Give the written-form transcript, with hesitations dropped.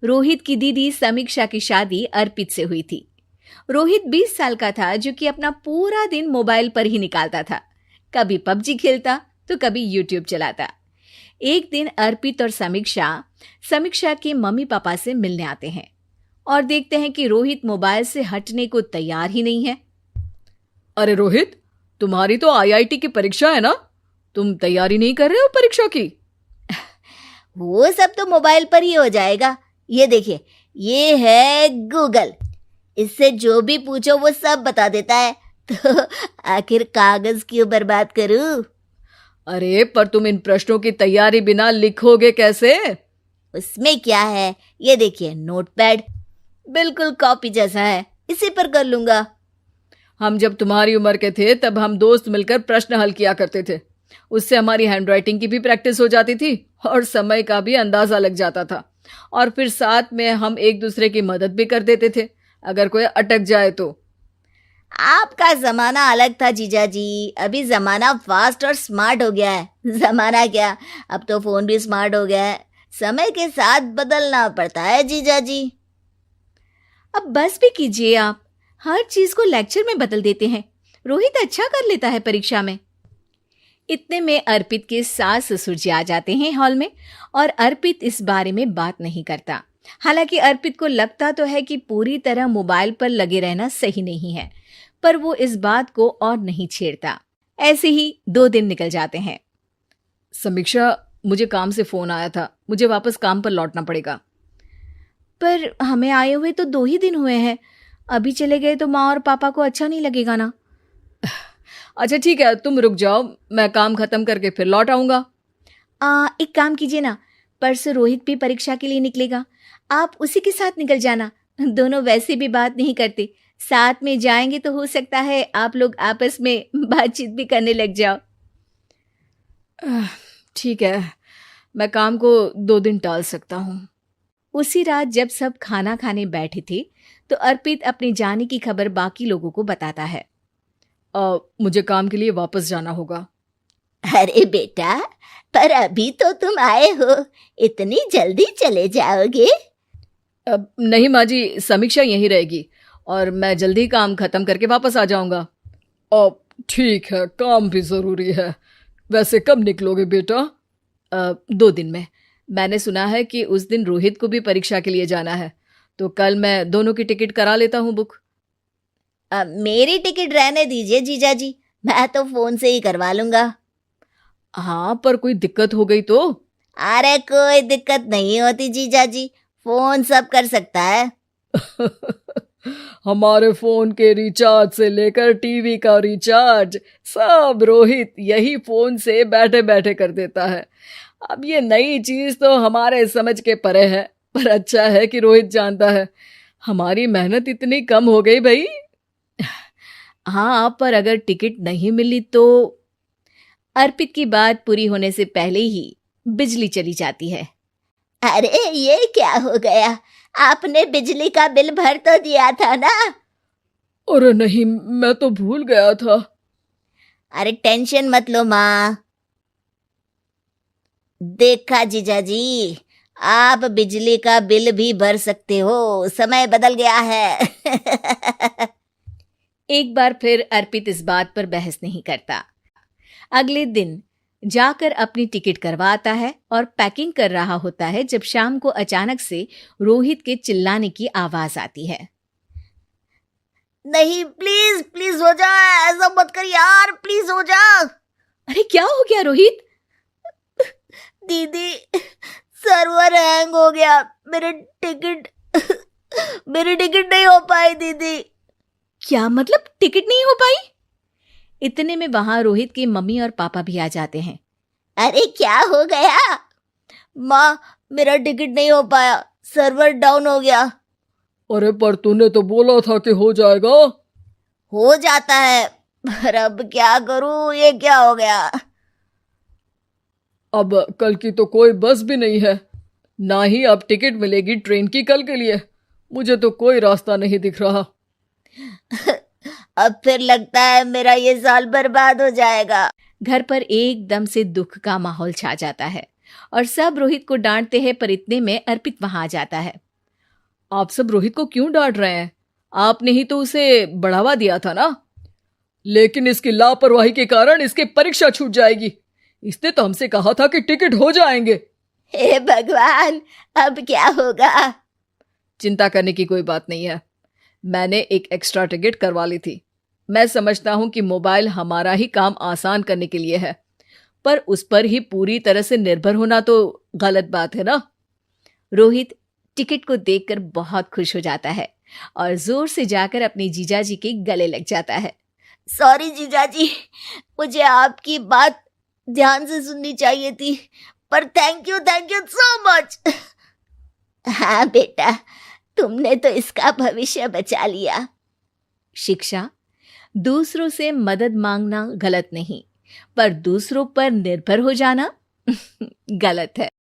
रोहित की दीदी समीक्षा की शादी अर्पित से हुई थी। रोहित 20 साल का था, जो कि अपना पूरा दिन मोबाइल पर ही निकालता था। कभी पबजी खेलता तो कभी यूट्यूब चलाता। एक दिन अर्पित और समीक्षा के मम्मी पापा से मिलने आते हैं और देखते हैं कि रोहित मोबाइल से हटने को तैयार ही नहीं है। अरे रोहित, तुम्हारी तो आईआईटी की परीक्षा है ना? तुम तैयारी नहीं कर रहे हो परीक्षा की? वो सब तो मोबाइल पर ही हो जाएगा। ये देखिए, ये है गूगल। इससे जो भी पूछो वो सब बता देता है। तो आखिर कागज क्यों बर्बाद करूं? अरे पर तुम इन प्रश्नों की तैयारी बिना लिखोगे कैसे? उसमें क्या है, ये देखिए नोटपैड, बिल्कुल कॉपी जैसा है, इसी पर कर लूंगा। हम जब तुम्हारी उम्र के थे तब हम दोस्त मिलकर प्रश्न हल किया करते थे। उससे हमारी हैंडराइटिंग की भी प्रैक्टिस हो जाती थी और समय का भी अंदाजा लग जाता था। और फिर साथ में हम एक दूसरे की मदद भी कर देते थे अगर कोई अटक जाए तो। आपका जमाना अलग था जीजा जी, अभी जमाना फास्ट और स्मार्ट हो गया है। जमाना क्या, अब तो फोन भी स्मार्ट हो गया है। समय के साथ बदलना पड़ता है जीजा जी। अब बस भी कीजिए, आप हर चीज को लेक्चर में बदल देते हैं। रोहित अच्छा कर लेता है परीक्षा में। इतने में अर्पित के सास ससुर जी आ जाते हैं हॉल में और अर्पित इस बारे में बात नहीं करता। हालांकि अर्पित को लगता तो है कि पूरी तरह मोबाइल पर लगे रहना सही नहीं है, पर वो इस बात को और नहीं छेड़ता। ऐसे ही 2 दिन निकल जाते हैं। समीक्षा, मुझे काम से फोन आया था, मुझे वापस काम पर लौटना पड़ेगा। पर हमें आए हुए तो 2 ही दिन हुए हैं, अभी चले गए तो माँ और पापा को अच्छा नहीं लगेगा ना। अच्छा ठीक है, तुम रुक जाओ, मैं काम खत्म करके फिर लौट आऊंगा। एक काम कीजिए ना, परसों रोहित भी परीक्षा के लिए निकलेगा, आप उसी के साथ निकल जाना। दोनों वैसे भी बात नहीं करते, साथ में जाएंगे तो हो सकता है आप लोग आपस में बातचीत भी करने लग जाओ। ठीक है, मैं काम को 2 दिन टाल सकता हूँ। उसी रात जब सब खाना खाने बैठे थे तो अर्पित अपने जाने की खबर बाकी लोगों को बताता है। मुझे काम के लिए वापस जाना होगा। अरे बेटा, पर अभी तो तुम आए हो, इतनी जल्दी चले जाओगे? नहीं माँ जी, समीक्षा यहीं रहेगी और मैं जल्दी काम खत्म करके वापस आ जाऊंगा। ठीक है, काम भी जरूरी है। वैसे कब निकलोगे बेटा? 2 दिन में। मैंने सुना है कि उस दिन रोहित को भी परीक्षा के लिए जाना है, तो कल मैं दोनों की टिकट करा लेता हूँ बुक। मेरी टिकट रहने दीजिए जीजा जी, मैं तो फोन से ही करवा लूंगा। हाँ, पर कोई दिक्कत हो गई तो? अरे कोई दिक्कत नहीं होती जीजा जी, फोन सब कर सकता है। हमारे फोन के रिचार्ज से लेकर टीवी का रिचार्ज सब रोहित यही फोन से बैठे बैठे कर देता है। अब ये नई चीज तो हमारे समझ के परे है, पर अच्छा है कि रोहित जानता है। हमारी मेहनत इतनी कम हो गई भाई। हाँ, पर अगर टिकट नहीं मिली तो? अर्पित की बात पूरी होने से पहले ही बिजली चली जाती है। अरे ये क्या हो गया, आपने बिजली का बिल भर तो दिया था ना? अरे नहीं, मैं तो भूल गया था। अरे टेंशन मत लो माँ। देखा जीजा जी, आप बिजली का बिल भी भर सकते हो, समय बदल गया है। एक बार फिर अर्पित इस बात पर बहस नहीं करता। अगले दिन जाकर अपनी टिकट करवाता है और पैकिंग कर रहा होता है जब शाम को अचानक से रोहित के चिल्लाने की आवाज आती है। नहीं, प्लीज प्लीज हो जा, ऐसा मत कर यार, प्लीज हो जा। अरे क्या हो गया रोहित? दीदी, सर्वर हैंग हो गया, मेरी टिकट नहीं हो पाई दीदी। क्या मतलब टिकट नहीं हो पाई? इतने में वहां रोहित के मम्मी और पापा भी आ जाते हैं। अरे क्या हो गया? माँ, मेरा टिकट नहीं हो पाया, सर्वर डाउन हो गया। अरे पर तूने तो बोला था कि हो जाएगा। हो जाता है, पर अब क्या करूं, ये क्या हो गया? अब कल की तो कोई बस भी नहीं है, ना ही अब टिकट मिलेगी ट्रेन की कल के लिए। मुझे तो कोई रास्ता नहीं दिख रहा। अब फिर लगता है मेरा ये साल बर्बाद हो जाएगा। घर पर एकदम से दुख का माहौल छा जाता है और सब रोहित को डांटते हैं, पर इतने में अर्पित वहां आ जाता है। आप सब रोहित को क्यों डांट रहे हैं? आपने ही तो उसे बढ़ावा दिया था ना। लेकिन इसकी लापरवाही के कारण इसकी परीक्षा छूट जाएगी। इसने तो हमसे कहा था कि टिकट हो जाएंगे। हे भगवान, अब क्या होगा? चिंता करने की कोई बात नहीं है। मैंने एक एक्स्ट्रा टिकट करवा ली थी। मैं समझता हूं कि मोबाइल हमारा ही काम आसान करने के लिए है, पर उस पर ही पूरी तरह से निर्भर होना तो गलत बात है ना। रोहित टिकट को देखकर बहुत खुश हो जाता है और जोर से जाकर अपने जीजाजी के गले लग जाता है। सॉरी जीजाजी, मुझे आपकी बात ध्यान से सुननी चाहिए थी, पर थैंक यू सो मच। हाँ बेटा, तुमने तो इसका भविष्य बचा लिया। शिक्षा, दूसरों से मदद मांगना गलत नहीं, पर दूसरों पर निर्भर हो जाना गलत है।